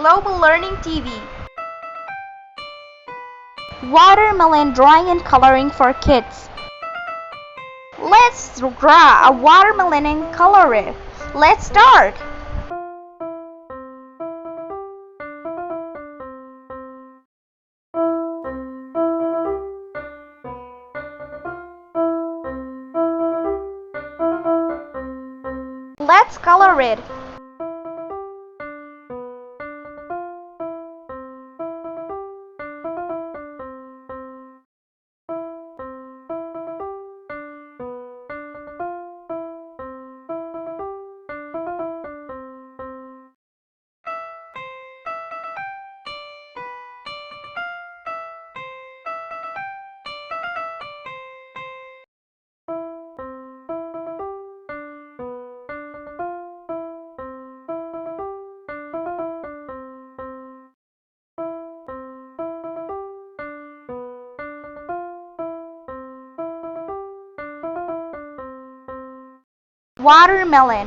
Global Learning TV. Watermelon drawing and coloring for kids. Let's draw a watermelon and color it. Let's start. Let's color it. Watermelon.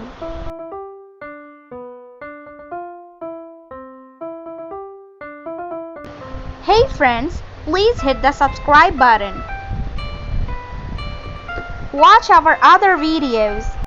Hey friends, please hit the subscribe button. Watch our other videos.